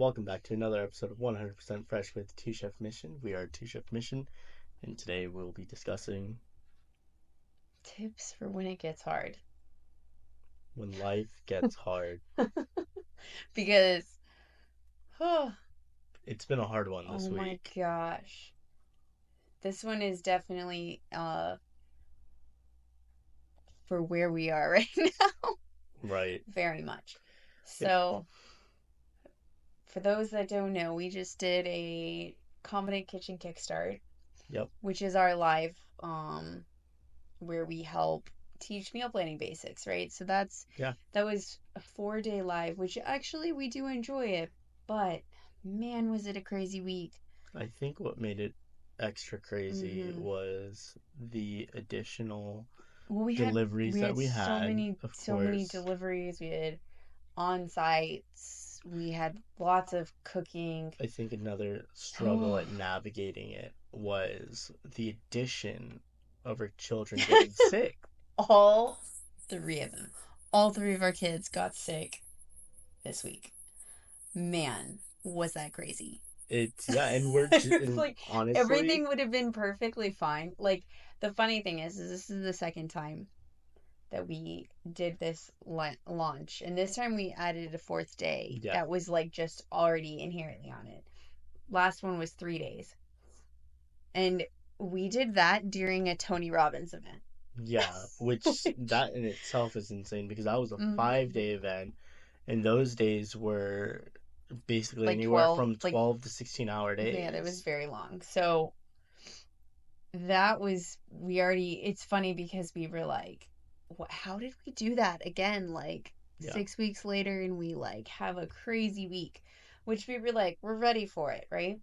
welcome back to another episode of 100% Fresh with Two Chef Mission. We are Two Chef Mission, and today we'll be discussing Tips for when it gets hard. when life gets hard. Because, oh, It's been a hard one this oh my week. gosh. This one is definitely for where we are right now. Right. Very much. It, So, for those that don't know, we just did a Confident Kitchen Kickstart, yep. which is our live where we help teach meal planning basics, right? So Yeah. that was a 4-day live, which actually we do enjoy it, but man, was it a crazy week. I think what made it extra crazy Mm-hmm. was the additional Well, deliveries we that had we so had, many of so many course. deliveries. We had on sites. We had lots of cooking. I think another struggle Oh. at navigating it was the addition of our children getting sick. All three of them. All three of our kids got sick this week. Man, was that crazy. Yeah, and It's and like honestly, everything would have been perfectly fine. Like the funny thing is this is the second time that we did this launch, and this time we added a fourth day yeah, that was like just already inherently on it. Last one was 3 days, and we did that during a Tony Robbins event. yeah, which that in itself is insane because that was a Mm-hmm. 5 day event, and those days were basically Like anywhere 12, from like 12 to 16-hour yeah, that was days. very long. So that was we already. It's funny because we were like, what? How did we do that again? Like Yeah, 6 weeks later, and we like have a crazy week, which we were like, we're ready for it, right?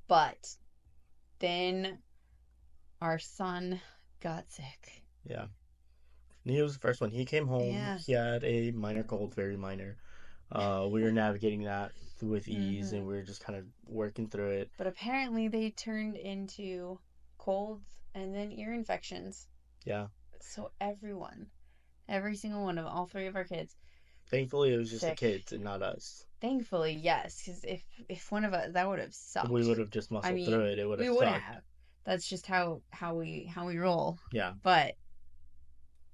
But then our son got sick. yeah. And he was the first one. He came home. Yeah. He had a minor cold, very minor. We were navigating that with ease, and Mm-hmm. we were just kind of working through it. But apparently they turned into colds and then ear infections. Yeah. So every single one of all three of our kids, Thankfully, it was just the sick. kids and not us. Thankfully, yes, because if one of us that would have If we sucked. would have just I muscled through mean, it, it would have we would sucked. have. That's just how we roll. Yeah. But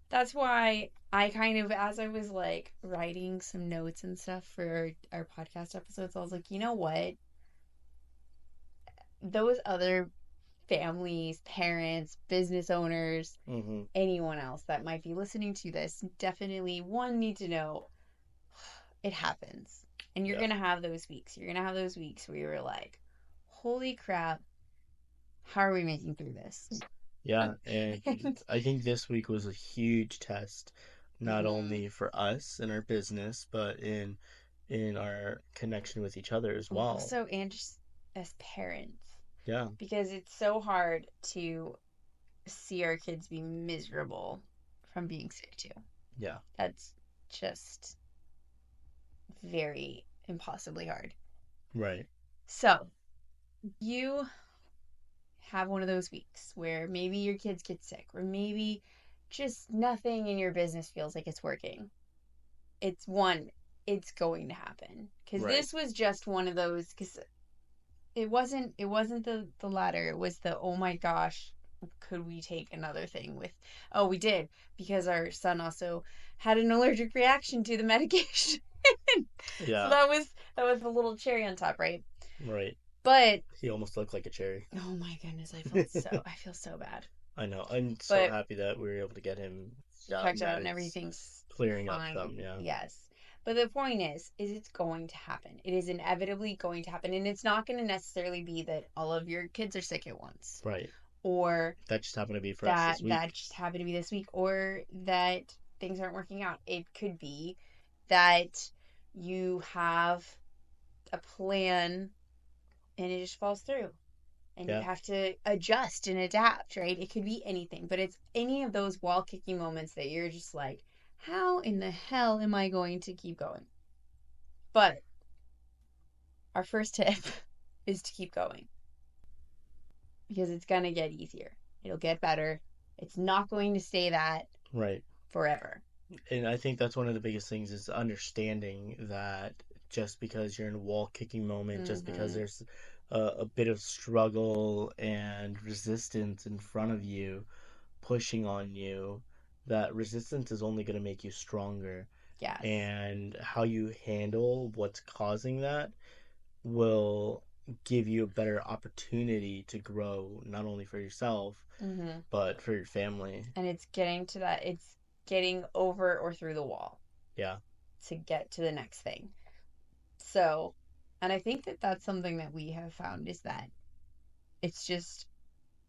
that's why I kind of, as I was like writing some notes and stuff for our podcast episodes, I was like, you know what? Those other families, parents, business owners, Mm-hmm. anyone else that might be listening to this definitely one need to know it happens. And you're Yeah. going to have those weeks. You're going to have those weeks where you're like, holy crap, how are we making through this? Yeah, and I think this week was a huge test, not Mm-hmm. only for us in our business, but in our connection with each other as Well, well. also, and just as parents, Yeah. because it's so hard to see our kids be miserable from being sick too. Yeah. That's just very impossibly hard. Right. So, you have one of those weeks where maybe your kids get sick, or maybe just nothing in your business feels like it's working. It's one, it's going to happen. Because Right. this was just one of those, because it wasn't the latter. It was the, oh my gosh, could we take another thing with, oh, we did, because our son also had an allergic reaction to the medication. So Yeah. that was the little cherry on top, right? Right. But He almost looked like a cherry. oh my goodness, I feel so bad. I know. I'm so But happy that we were able to get him. Yeah, checked that out and it's everything's clearing up fine. some. Yeah. Yes. But the point is it's going to happen. It is inevitably going to happen. And it's not going to necessarily be that all of your kids are sick at once, Right. or That just happened to be for us that this that week. just happened to be this week, or that things aren't working out. It could be that you have a plan and it just falls through and you Yeah. have to adjust and adapt, right? It could be anything, but it's any of those wall kicking moments that you're just like, how in the hell am I going to keep going? But our first tip is to keep going because it's going to get easier. It'll get better. It's not going to stay that Right. forever. And I think that's one of the biggest things is understanding that just because you're in a wall kicking moment, just because Mm-hmm. there's a bit of struggle and resistance in front of you, pushing on you, that resistance is only going to make you stronger. Yes. And how you handle what's causing that will give you a better opportunity to grow, not only for yourself, Mm-hmm. but for your family. And it's getting to that, it's getting over or through the wall Yeah. to get to the next thing. So, and I think that that's something that we have found is that it's just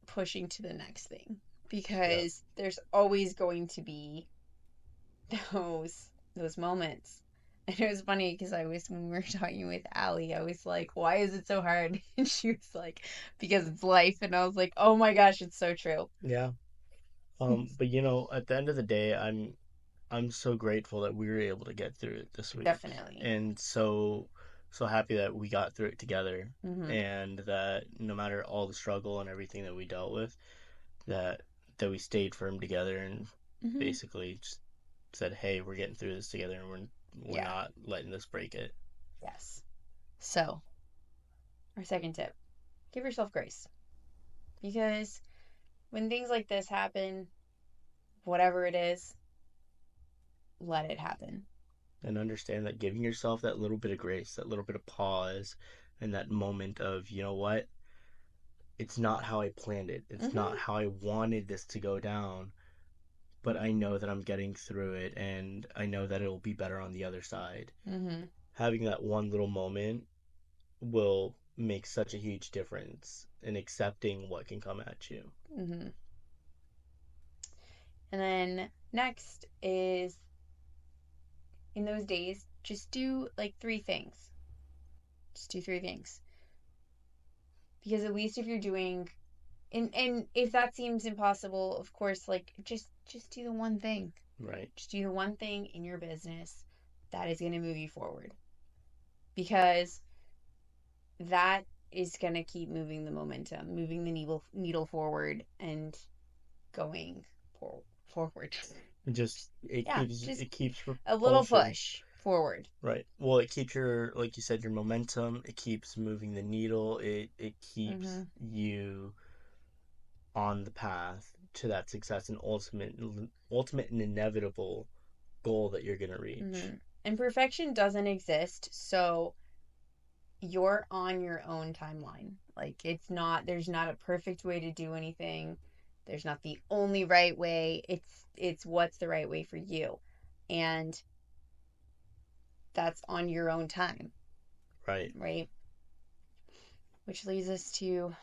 pushing to the next thing Yeah. because there's always going to be those moments. And it was funny because I was when we were talking with Allie, I was like, "Why is it so hard?" And she was like, "Because it's life." And I was like, "Oh my gosh, it's so true." Yeah. But at the end of the day, I'm so grateful that we were able to get through it this week, Definitely. and so happy that we got through it together, Mhm. and that no matter all the struggle and everything that we dealt with, that that we stayed firm together and Mhm. basically just said, "Hey, we're getting through this together, and we're Yeah. not letting this break it." Yes. So, our second tip: give yourself grace because when things like this happen, whatever it is, let it happen. And understand that giving yourself that little bit of grace, that little bit of pause, and that moment of, you know what, it's not how I planned it. It's not Mhm. how I wanted this to go down, but I know that I'm getting through it and I know that it'll be better on the other side. Mhm. Having that one little moment will make such a huge difference in accepting what can come at you. Mhm. And then next is in those days, just do like three things. Just do three things. Because at least if you're doing and if that seems impossible, of course, like just do the one thing. Right. Just do the one thing in your business that is going to move you forward. Because that is going to keep moving the momentum, moving the needle forward and going forward. It just it Yeah, keeps just it keeps a little propulsion. push forward. Right. Well, it keeps your, like you said, your momentum. It keeps moving the needle. It keeps Mhm. you on the path to that success and ultimate and inevitable goal that you're gonna reach. Mhm. And perfection doesn't exist, so you're on your own timeline. Like there's not a perfect way to do anything. There's not the only right way. It's what's the right way for you. And that's on your own time, Right. right? Which leads us to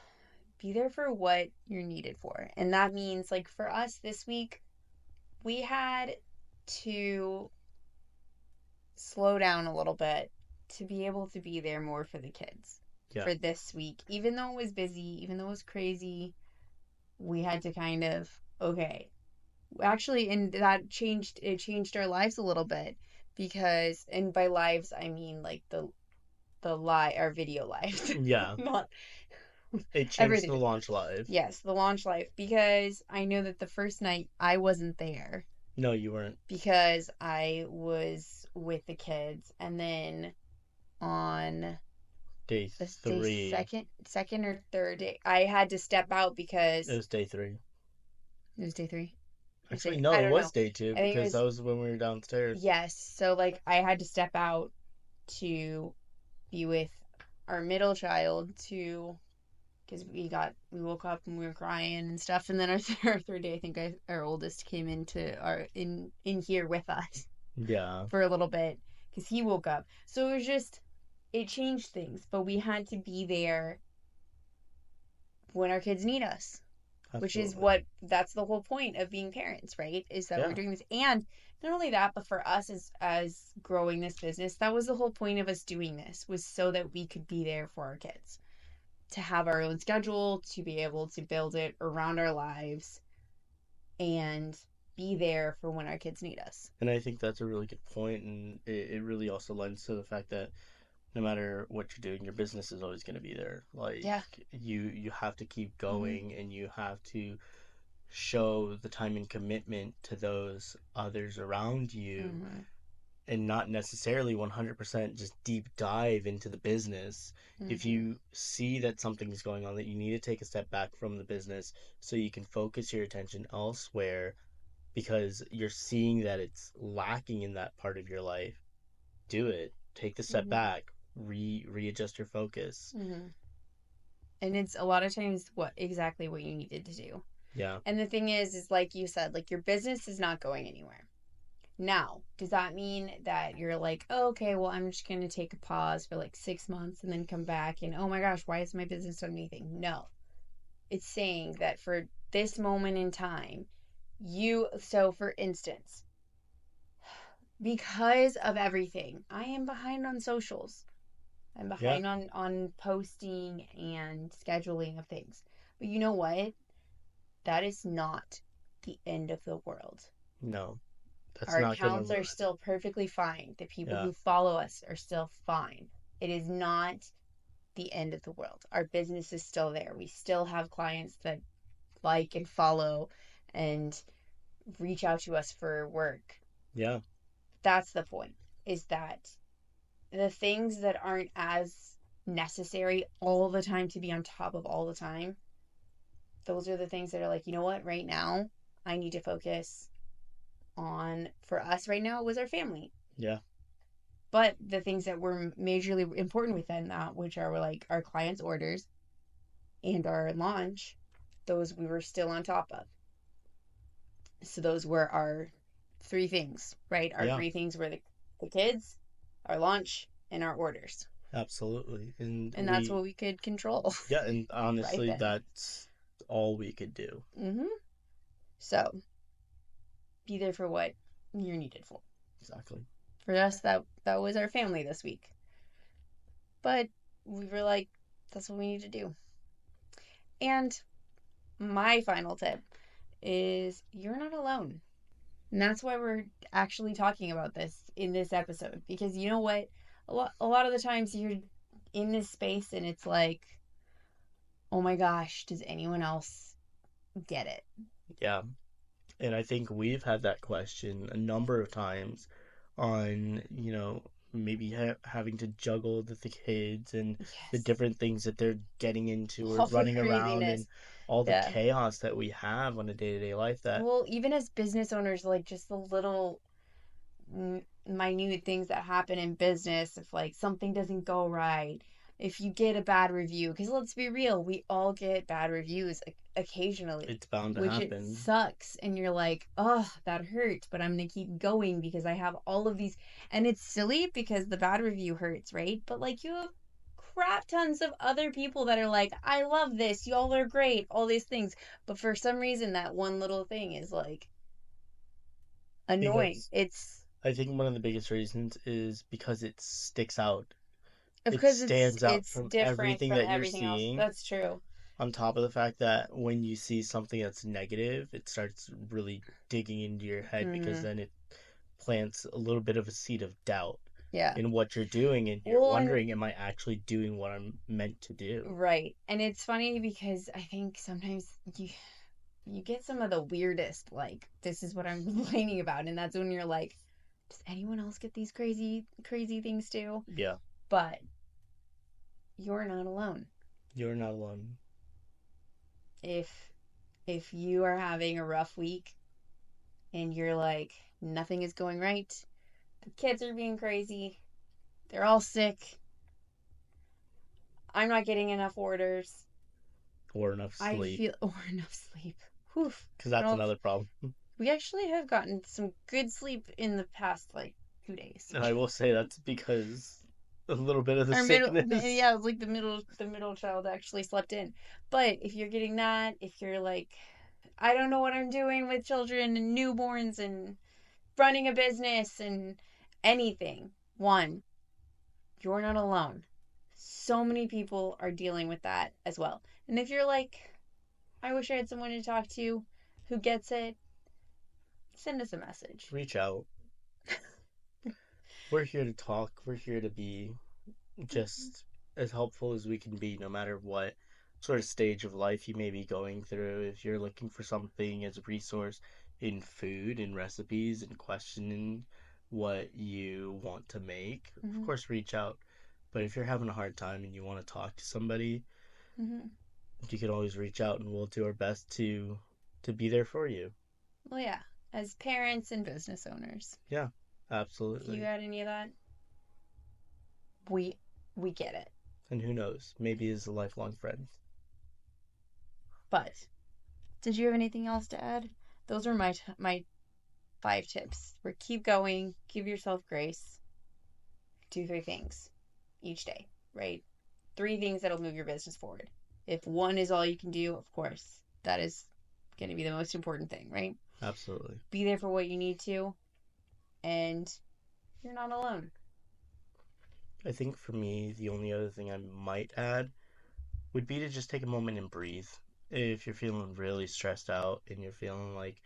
be there for what you're needed for. And that means like for us this week, we had to slow down a little bit to be able to be there more for the kids Yeah. for this week. Even though it was busy, even though it was crazy, we had to kind of, okay. Actually, and that changed our lives a little bit because, and by lives, I mean like our video lives, Yeah. not It changed the everything. launch live. Yes, the launch life because I know that the first night I wasn't there No, you weren't. because I was with the kids, and then on Day this day three. second or third day, I had to step out It because was day three. it was day three. Or Actually, day, no, I it don't was know. day two I think it because that was was when we were downstairs. yes. So like I had to step out to be with our middle child to because we woke up and we were crying and stuff, and then our third day, I think our oldest came into our in here with us Yeah, for a little bit because he woke up. So it was just it changed things, but we had to be there when our kids need us, which is absolutely. what that's the whole point of being parents, right? Is that we're Yeah, doing this. And not only that, but for us as growing this business, that was the whole point of us doing this was so that we could be there for our kids, to have our own schedule, to be able to build it around our lives and be there for when our kids need us. and I think that's a really good point, and it really also lends to the fact that no matter what you're doing, your business is always going to be there. Like Yeah. you have to keep Mhm. going, and you have to show the time and commitment to those others around you Mhm. and not necessarily 100% just deep dive into the business. If Mm-hmm. you see that something's going on, that you need to take a step back from the business so you can focus your attention elsewhere because you're seeing that it's lacking in that part of your life, do it. Take the step Mm-hmm. back, readjust your focus. Mm-hmm. And it's a lot of times what exactly what you needed to do. Yeah, And the thing is like you said, like your business is not going anywhere. Now, does that mean that you're like, oh, okay, well, I'm just going to take a pause for like 6 months and then come back and, oh my gosh, why is my business doing anything? No. It's saying that for this moment in time, so for instance, because of everything, I am behind on socials. I'm yeah, behind on posting and scheduling of things. But you know what? That is not the end of the world. no, that's Our not gonna accounts are ruin it. still perfectly fine. The people Yeah, who follow us are still fine. It is not the end of the world. Our business is still there. We still have clients that like and follow and reach out to us for work. yeah, That's the point, is that the things that aren't as necessary all the time to be on top of all the time, those are the things that are like, you know what, right now, I need to focus on, for us right now, it was our family. yeah, But the things that were majorly important within that, which are like our clients' orders and our launch, those we were still on top of. So those were our three things, right? Our yeah, three things were the kids, our launch, and our orders. absolutely. And And that's what we could control yeah, and right honestly, then. that's all we could do. Mm-hmm. So be there for what you're needed for. Exactly. For us, that was our family this week. But we were like, that's what we need to do. And my final tip is you're not alone. And that's why we're actually talking about this in this episode. Because you know what? A lot of the times you're in this space and it's like, oh my gosh, does anyone else get it? Yeah. And I think we've had that question a number of times on, maybe having to juggle the kids and the Yes. different things that they're getting into or All the running around and craziness. all the Yeah. chaos that we have on a day-to-day life that Well, even as business owners, like just the little minute things that happen in business, if like something doesn't go right, if you get a bad review, because let's be real, we all get bad reviews occasionally, it's bound to which it happen. sucks, and you're like, oh, that hurt, but I'm gonna keep going because I have all of these. And it's silly because the bad review hurts, right? But like you have crap tons of other people that are like, I love this, y'all are great, all these things, but for some reason that one little thing is like annoying. Because It's I think one of the biggest reasons is because it sticks out. It because it's stands out it's from different everything from that you're everything else. seeing, That's true. on top of the fact that when you see something that's negative, it starts really digging into your head because Hmm. then it plants a little bit of a seed of doubt Yeah. in what you're doing, and you're Well, and wondering, am I actually doing what I'm meant to do? right. And it's funny because I think sometimes you get some of the weirdest like this is what I'm complaining about, and that's when you're like, does anyone else get these crazy things too? Yeah, But you're not alone. you're not alone. If you are having a rough week and you're like nothing is going right, the kids are being crazy, they're all sick, I'm not getting enough orders, Or enough I sleep, feel or enough sleep. Whew. because I that's don't. another problem. We actually have gotten some good sleep in the past like 2 days. And I will say that's because a little bit of the Our middle, sickness. yeah, it was like the middle child actually slept in. But if you're getting that, if you're like, I don't know what I'm doing with children and newborns and running a business and anything, one, you're not alone. So many people are dealing with that as well. And if you're like, I wish I had someone to talk to who gets it, send us a message. Reach out. We're here to talk. We're here to be just as helpful as we can be, no matter what sort of stage of life you may be going through. If you're looking for something as a resource in food and recipes and questioning what you want to make, of Hmm. course, reach out. But if you're having a hard time and you want to talk to somebody, Hmm. you can always reach out and we'll do our best to be there for you. Well, yeah, as parents and business owners, Yeah, if you absolutely. got any of that, we we get it. And who knows, maybe as a lifelong friend. But did you have anything else to add? Those are my 5 tips. Where keep going, give yourself grace, do 3 things each day, right? 3 things that'll move your business forward. If one is all you can do, of course, that is going to be the most important thing, right? Absolutely. Be there for what you need to, and you're not alone. I think for me, the only other thing I might add would be to just take a moment and breathe. If you're feeling really stressed out and you're feeling like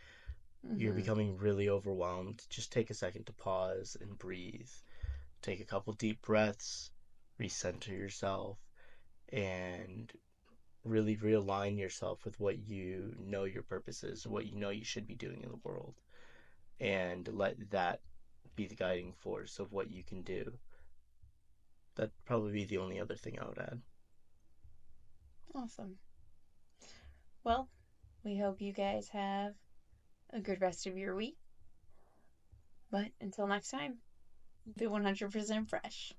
you're Mm-hmm. becoming really overwhelmed, just take a second to pause and breathe. Take a couple deep breaths, recenter yourself, and really realign yourself with what you know your purpose is, what you know you should be doing in the world, and let that be the guiding force of what you can do. That'd probably be the only other thing I would add. Awesome. Well, we hope you guys have a good rest of your week. But until next time, be 100% fresh.